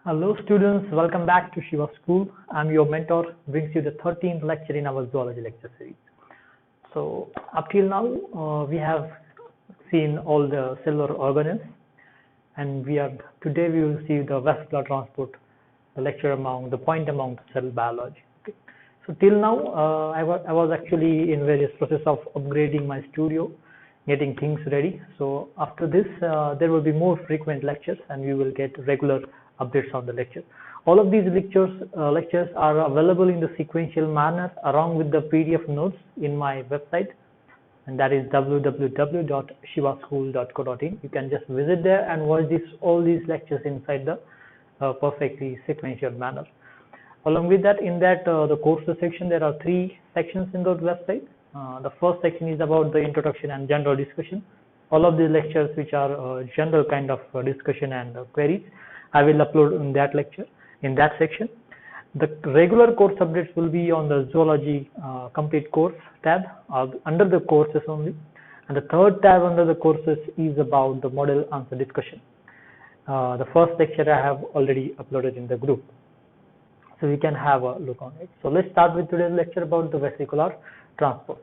Hello students, welcome back to Shiva School. I'm your mentor, brings you the 13th lecture in our zoology lecture series. So up till now, we have seen all the cellular organelles, and today we will see the vesicular transport, the lecture among the point among the cell biology. Okay. So till now, I was actually in various process of upgrading my studio, getting things ready. So after this, there will be more frequent lectures, and we will get regular updates on the lecture. All of these lectures are available in the sequential manner along with the PDF notes in my website, and that is www.shivaschool.co.in. You can just visit there and watch all these lectures inside the perfectly sequential manner. Along with that, in the courses section, there are 3 sections in the website. The first section is about the introduction and general discussion. All of the lectures which are general kind of discussion and queries, I will upload in that section. The regular course updates will be on the zoology complete course tab under the courses only, and the third tab under the courses is about the model answer discussion. The first lecture I have already uploaded in the group, so we can have a look on it. So let's start with today's lecture about the vesicular transport.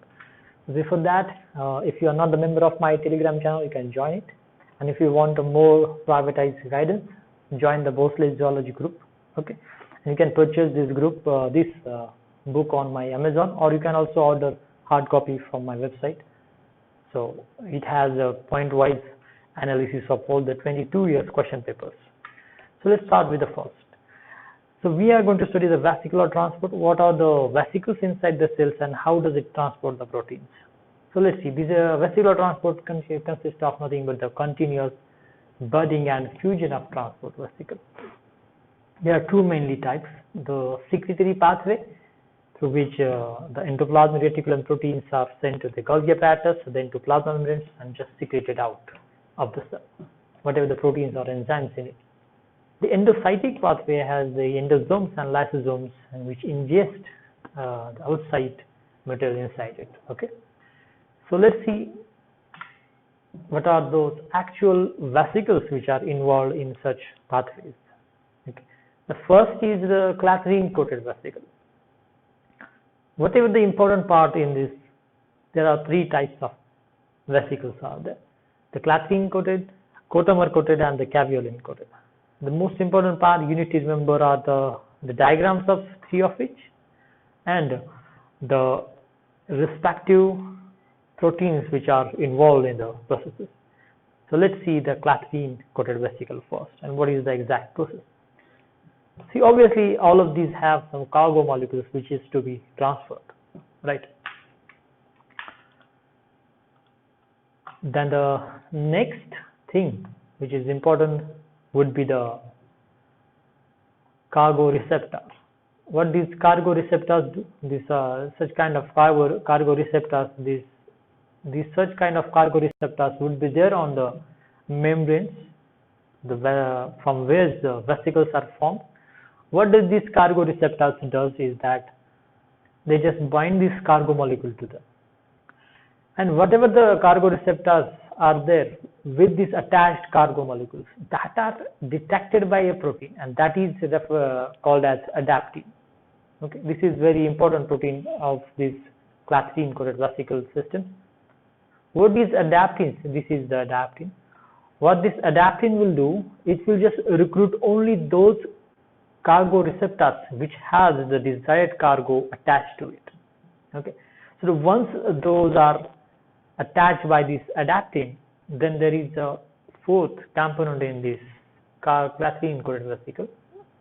Before that, if you are not a member of my Telegram channel, you can join it, and if you want a more privatized guidance, join the Bosley Zoology group. Okay, and you can purchase this book on my Amazon, or you can also order hard copy from my website. So it has a point-wise analysis of all the 22 years question papers. So let's start with the first. So we are going to study the vesicular transport. What are the vesicles inside the cells and how does it transport the proteins? So let's see. This vesicular transport consists of nothing but the continuous budding and fusion of transport vesicle. There are 2 mainly types: the secretory pathway, through which the endoplasmic reticulum proteins are sent to the Golgi apparatus, then to plasma membranes and just secreted out of the cell, whatever the proteins or enzymes in it. The endocytic pathway has the endosomes and lysosomes, and which ingest the outside material inside it. Okay, so let's see what are those actual vesicles which are involved in such pathways. Okay. The first is the clathrin coated vesicle. Whatever the important part in this, there are 3 types of vesicles are there: the clathrin coated, coatomer coated, and the caveolin coated. The most important part you need to remember are the diagrams of 3 of which and the respective proteins which are involved in the processes. So let's see the clathrin coated vesicle first and what is the exact process. See, obviously all of these have some cargo molecules which is to be transferred, right? Then the next thing which is important would be the cargo receptors. What these cargo receptors do? These such kind of cargo receptors. These such kind of cargo receptors would be there on the membranes, from where the vesicles are formed. What does these cargo receptors does is that they just bind this cargo molecule to them, and whatever the cargo receptors are there with these attached cargo molecules that are detected by a protein, and that is called as adaptin. Okay, this is very important protein of this clathrin coated vesicle system. What is adaptin? This is the adaptin. What this adaptin will do, it will just recruit only those cargo receptors which has the desired cargo attached to it. Okay, so once those are attached by this adaptin, then there is a 4th component in this clathrin coated vesicle.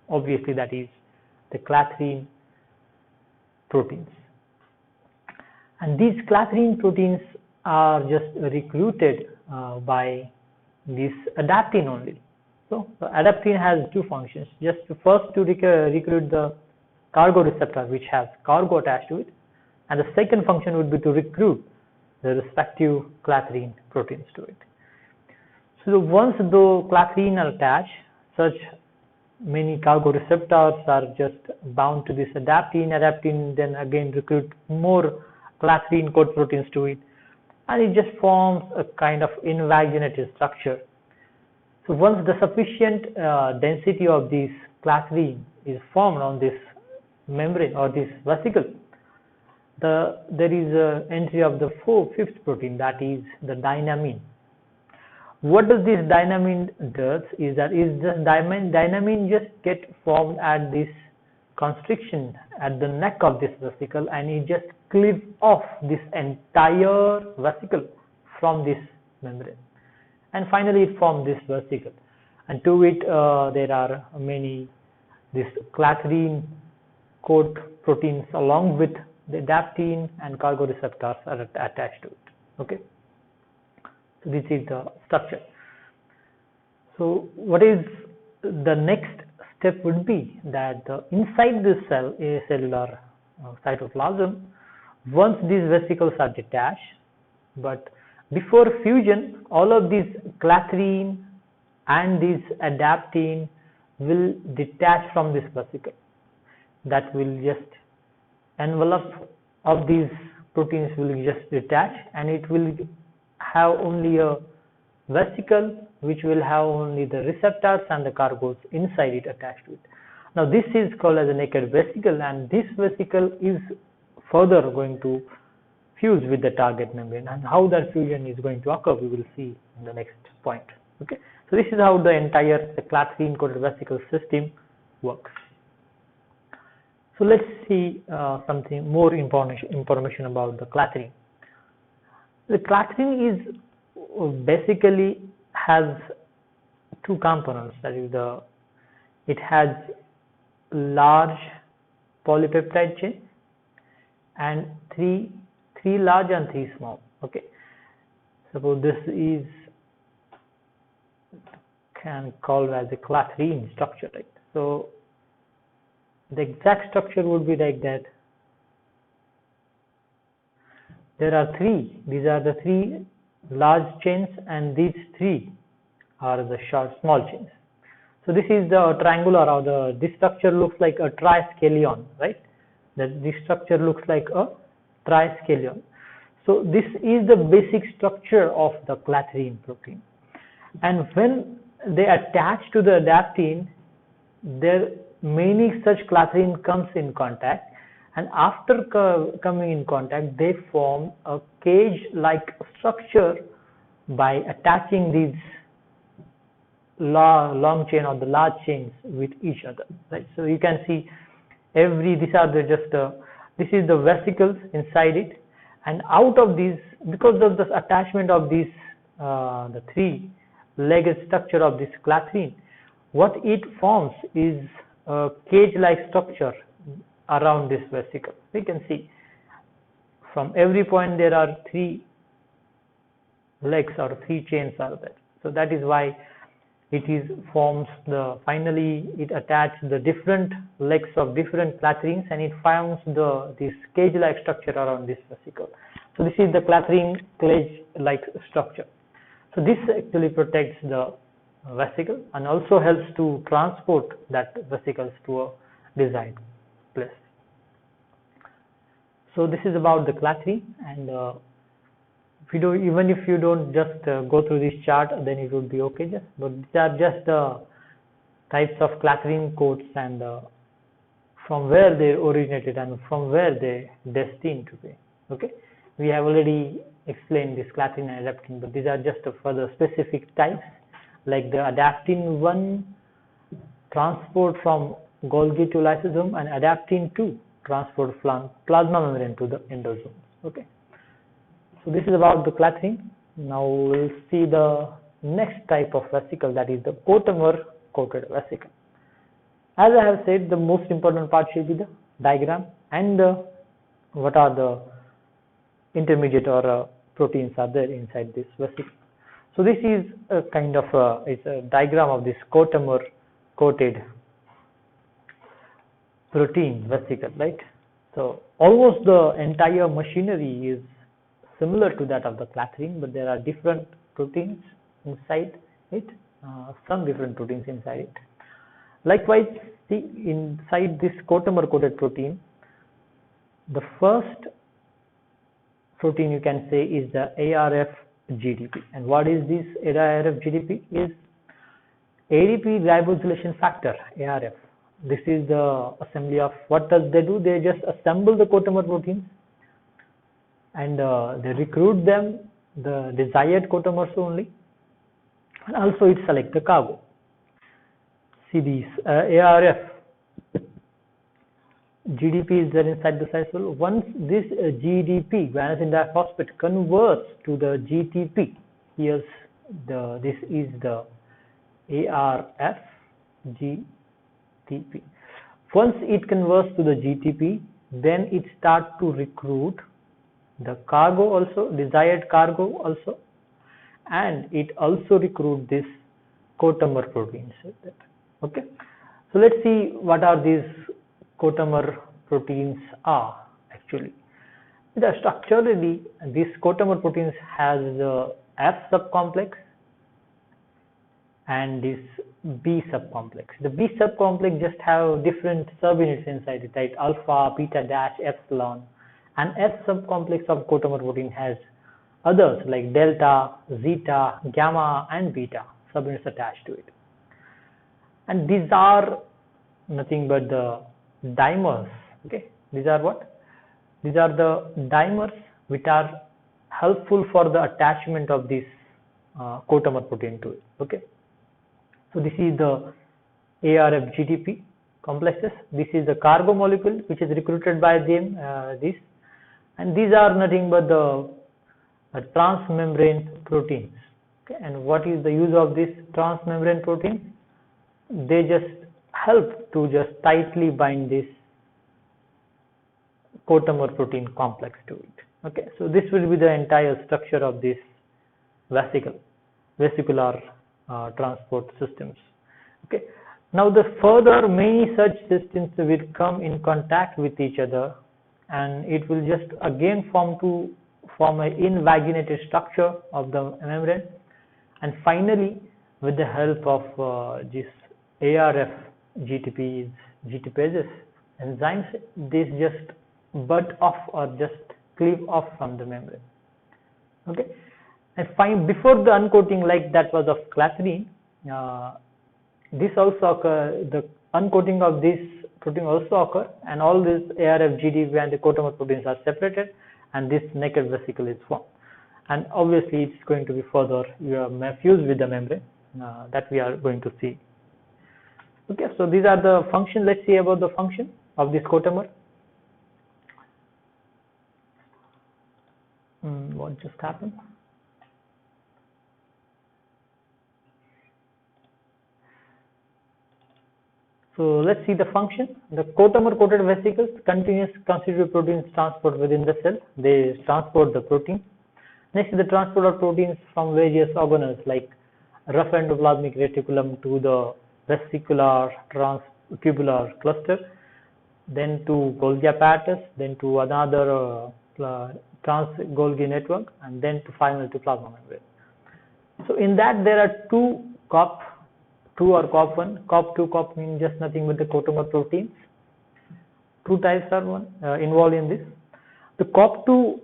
Obviously, that is the clathrin proteins, and these clathrin proteins are just recruited by this adaptin only. So the adaptin has 2 functions: just first to recruit the cargo receptor which has cargo attached to it, and the second function would be to recruit the respective clathrin proteins to it. So once the clathrin are attached, such many cargo receptors are just bound to this adaptin. Adaptin then again recruit more clathrin coat proteins to it, and it just forms a kind of invaginated structure. So once the sufficient density of these clathrin is formed on this membrane or this vesicle, there is a entry of the fifth protein, that is the dynamine. What does this dynamine does is that dynamine just get formed at this constriction at the neck of this vesicle, and it just cleaves off this entire vesicle from this membrane, and finally it forms this vesicle, and to it there are many this clathrin coat proteins along with the adaptin and cargo receptors are attached to it. Okay, so this is the structure. So what is the next step would be that inside this cell, a cellular cytoplasm, once these vesicles are detached, but before fusion, all of these clathrin and this adaptin will detach from this vesicle. That will just envelope of these proteins will just detach, and it will have only a vesicle which will have only the receptors and the cargoes inside it attached to it. Now this is called as a naked vesicle, and this vesicle is further going to fuse with the target membrane, and how that fusion is going to occur we will see in the next point. Okay, so this is how the entire clathrin coated vesicle system works. So let's see something more information about the clathrin. The clathrin is basically has two components, that is it has large polypeptide chain and three large and three small. Okay, suppose this is can call as a clathrin structure, right? So the exact structure would be like that. There are three. These are the three large chains, and these three are the small chains. So this is the triangular, or this structure looks like a triskelion, right? This structure looks like a triskelion. So this is the basic structure of the clathrin protein. And when they attach to the adaptin, many such clathrin comes in contact, and after coming in contact they form a cage-like structure by attaching these long chain or the large chains with each other, right? So you can see this is the vesicles inside it, and out of these, because of the attachment of these the three-legged structure of this clathrin, what it forms is a cage-like structure around this vesicle. We can see from every point there are three legs or three chains are there. So that is why finally it attaches the different legs of different clathrins, and it forms this cage-like structure around this vesicle. So this is the clathrin cage-like structure. So this actually protects the vesicle and also helps to transport that vesicles to a desired place. So this is about the clathrin, and even if you don't just go through this chart, then it would be okay. But these are just types of clathrin coats, and from where they originated and from where they destined to be. Okay, we have already explained this clathrin and adaptin, but these are just further specific types, like the adaptin 1 transport from Golgi to lysosome, and adaptin 2 transport from plasma membrane to the endosome. Okay, so this is about the clathrin. Now we'll see the next type of vesicle, that is the coatemer coated vesicle. As I have said, the most important part should be the diagram and what are the intermediate or proteins are there inside this vesicle. So this is a kind of it's a diagram of this coatemer coated protein vesicle, right? So almost the entire machinery is similar to that of the clathrin, but there are different proteins inside it, some different proteins inside it. Likewise, see, inside this coatemer coated protein, the first protein you can say is the ARF GDP. And what is this ARF GDP? Is ADP ribosylation factor, ARF. This is the assembly of what does they do? They just assemble the coattamer proteins and they recruit them, the desired cottamers only, and also it select the cargo. See these ARF, GDP is there inside the cytosol. Once this GDP, guanosine diphosphate, converts to the GTP, here's this is the ARF GTP. Once it converts to the GTP, then it starts to recruit the cargo also, desired cargo also, and it also recruit this coatamer proteins. Okay, so let's see what are these coatamer proteins are actually. Structurally, this coatamer proteins has the F subcomplex and this B subcomplex. The B subcomplex just have different subunits inside it, right? Alpha, beta dash, epsilon, and S subcomplex of coatamer protein has others like delta, zeta, gamma, and beta subunits attached to it. And these are nothing but the dimers. Okay, these are what? These are the dimers which are helpful for the attachment of this coatamer protein to it. Okay, so this is the ARF GTP complexes. This is the cargo molecule which is recruited by them. This, and these are nothing but the transmembrane proteins. Okay, and what is the use of this transmembrane protein? They just help to just tightly bind this coatamer protein complex to it. Okay, so this will be the entire structure of this vesicular transport systems. Okay, now the further many such systems will come in contact with each other, and it will just again form an invaginated structure of the membrane, and finally with the help of this ARF GTPases enzymes, this just bud off or just cleave off from the membrane. Okay, and before the uncoating, like that was of clathrin, this also occur, the uncoating of this protein also occur, and all this ARF GTP and the coatamer proteins are separated, and this naked vesicle is formed. And obviously it's going to be further fused with the membrane that we are going to see. Okay, so these are the functions. Let's see about the function of this coatamer. What just happened? So let's see the function. The coatamer coated vesicles continuous constitutive proteins transport within the cell. They transport the protein. Next is the transport of proteins from various organelles like rough endoplasmic reticulum to the vesicular transtubular cluster, then to Golgi apparatus, then to another trans-Golgi network, and then to finally to plasma membrane. So in that there are two COP2 or COP1. COP2, COP means just nothing but the coatamer proteins. Two types are involved in this. The COP2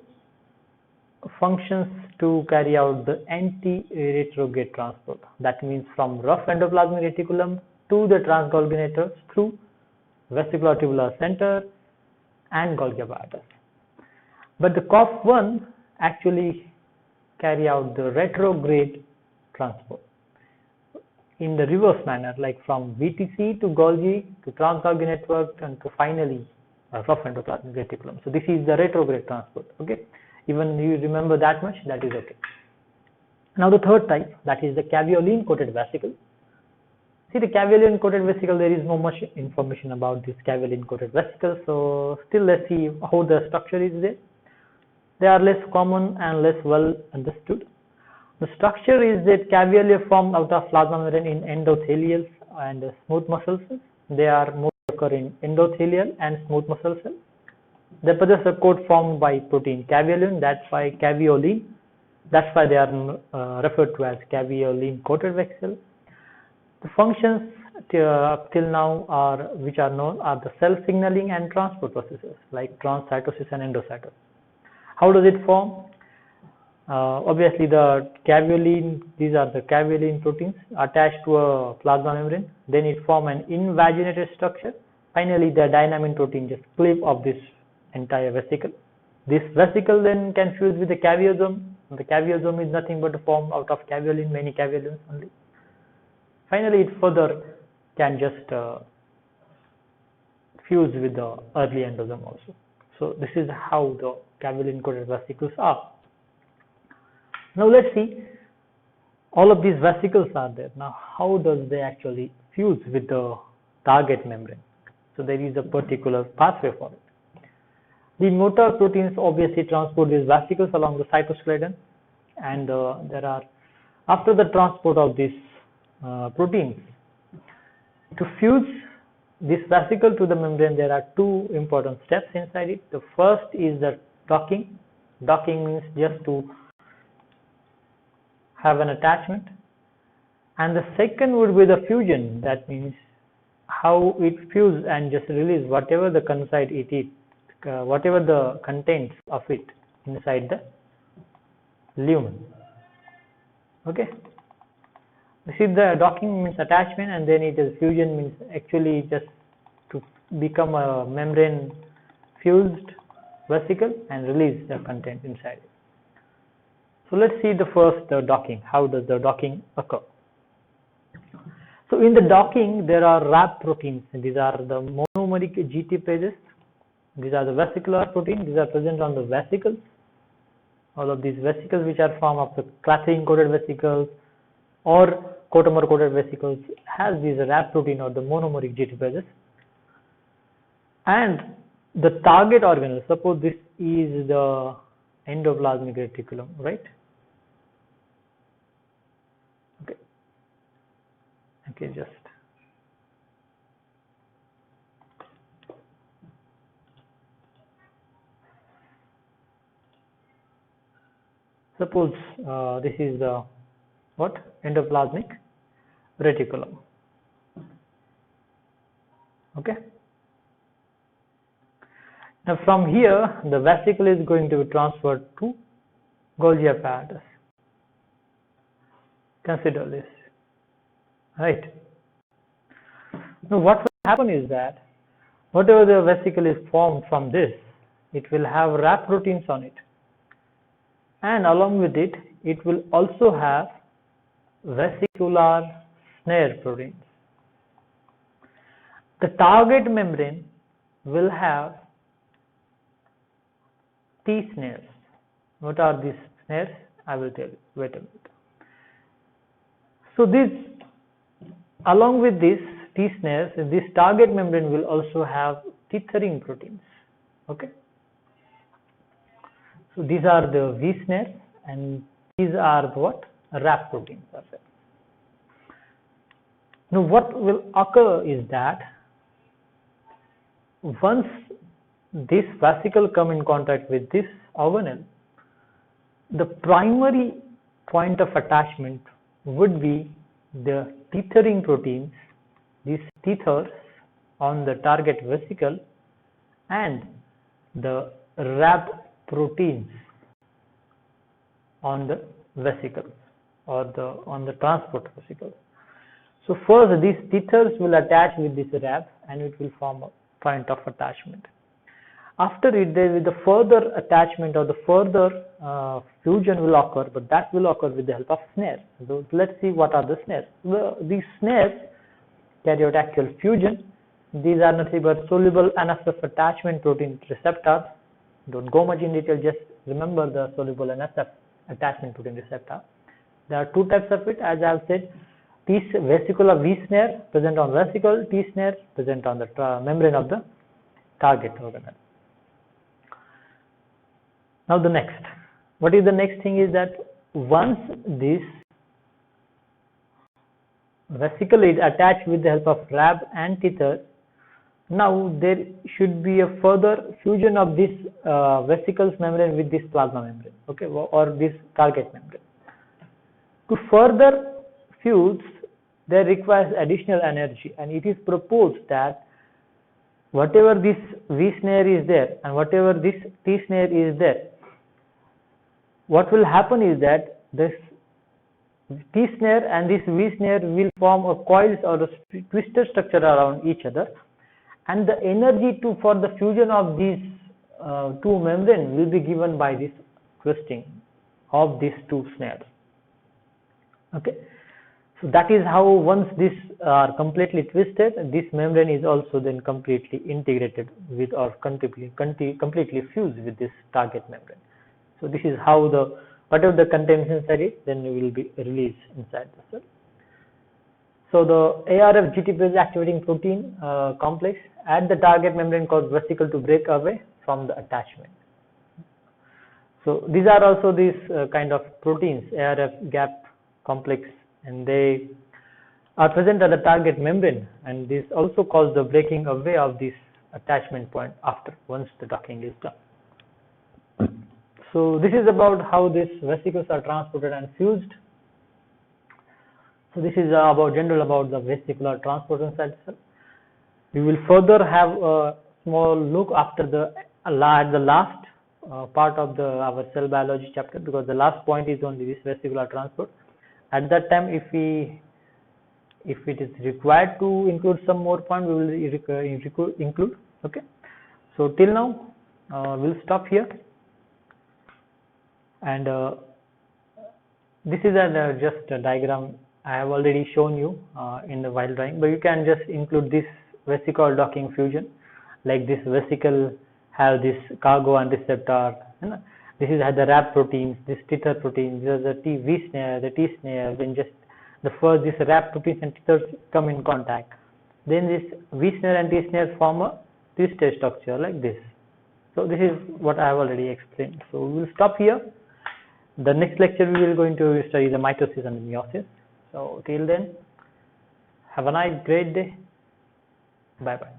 functions to carry out the anti-retrograde transport. That means from rough endoplasmic reticulum to the trans-Golgi networks through vesicular tubular center and Golgi apparatus. But the COP1 actually carry out the retrograde transport in the reverse manner, like from VTC to Golgi to trans-Golgi network and to finally rough endoplasmic reticulum. So this is the retrograde transport. Okay, even you remember that much, that is okay. Now the third type, that is the caveolin coated vesicle. See, the caveolin coated vesicle, there is no much information about this caveolin coated vesicle, so still let's see how the structure is there. They are less common and less well understood. The structure is that caveoli formed out of plasma membrane in endothelial and smooth muscle cells. They are more occur in endothelial and smooth muscle cells. They possess a coat formed by protein caveolin, that's why caveolin. That's why they are referred to as caveolin coated vesicle. The functions till now which are known are the cell signaling and transport processes like transcytosis and endocytosis. How does it form? Obviously, the caveolin, these are the caveolin proteins attached to a plasma membrane. Then it form an invaginated structure. Finally, the dynamin protein just cleave off this entire vesicle. This vesicle then can fuse with the caveosome. The caveosome is nothing but a form out of caveolin, many caveolins only. Finally, it further can just fuse with the early endosome also. So this is how the caveolin coated vesicles are. Now let's see, all of these vesicles are there. Now how does they actually fuse with the target membrane? So there is a particular pathway for it. The motor proteins obviously transport these vesicles along the cytoskeleton, and there are, after the transport of these proteins, to fuse this vesicle to the membrane, there are two important steps inside it. The first is the docking. Docking means just to have an attachment, and the second would be the fusion. That means how it fuses and just release whatever the inside it is, whatever the contents of it inside the lumen. Okay, you see, the docking means attachment, and then it is fusion means actually just to become a membrane fused vesicle and release the content inside it. So let's see the first docking. How does the docking occur? So in the docking, there are wrap proteins. These are the monomeric GTPases. These are the vesicular proteins. These are present on the vesicles. All of these vesicles, which are form of the clathrin coated vesicles or coatomer coated vesicles, has these wrap protein or the monomeric GTPases. And the target organelle, suppose this is the endoplasmic reticulum, right? Okay, just suppose this is the what? Endoplasmic reticulum. Okay. Now from here, the vesicle is going to be transferred to Golgi apparatus. Consider this. Right. Now what will happen is that whatever the vesicle is formed from this, it will have wrap proteins on it, and along with it, it will also have vesicular snare proteins. The target membrane will have T snares. What are these snares? I will tell you. Wait a minute. So this, along with this T snares, this target membrane will also have tethering proteins. Okay. So these are the V snares, and these are the what? Wrap proteins. Now what will occur is that once this vesicle come in contact with this organelle, the primary point of attachment would be the tethering proteins, these tethers on the target vesicle, and the wrap proteins on the vesicles or on the transport vesicles. So first these tethers will attach with this wrap, and it will form a point of attachment. After it, there will be the further attachment or the further fusion will occur, but that will occur with the help of snares. So let's see what are the snares. These snares carry out actual fusion. These are nothing but soluble NSF attachment protein receptors. Don't go much in detail, just remember the soluble NSF attachment protein receptor. There are two types of it, as I have said. T vesicular V snare present on vesicle, T snare present on the membrane of the target organelle. Now the next, what is the next thing is that once this vesicle is attached with the help of wrap and tether, now there should be a further fusion of this vesicles membrane with this plasma membrane, okay, or this target membrane. To further fuse, there requires additional energy, and it is proposed that whatever this V snare is there and whatever this T snare is there, what will happen is that this T snare and this V snare will form a coils or a twisted structure around each other, and the energy for the fusion of these two membranes will be given by this twisting of these two snares. Okay, so that is how once these are completely twisted, this membrane is also then completely integrated with or completely fused with this target membrane. So this is how whatever the contents inside it, then it will be released inside the cell. So the ARF GTPase activating protein complex at the target membrane causes vesicle to break away from the attachment. So these are also these kind of proteins, ARF gap complex, and they are present at the target membrane, and this also causes the breaking away of this attachment point once the docking is done. So this is about how these vesicles are transported and fused. So this is about the vesicular transport inside the cell. We will further have a small look after the last part of our cell biology chapter, because the last point is only this vesicular transport. At that time, if it is required to include some more point, we will include. Okay. So till now, we'll stop here. And this is just a diagram I have already shown you in the while drawing, but you can just include this vesicle docking fusion. Like this vesicle have this cargo and receptor. This is the wrap proteins, this tether protein. This is the V snare, the T snare. Then just this wrap proteins and tethers come in contact. Then this V snare and T snare form a twisted structure like this. So this is what I have already explained. So we will stop here. The next lecture we will going to study the mitosis and the meiosis. So till then, have a nice great day. Bye bye.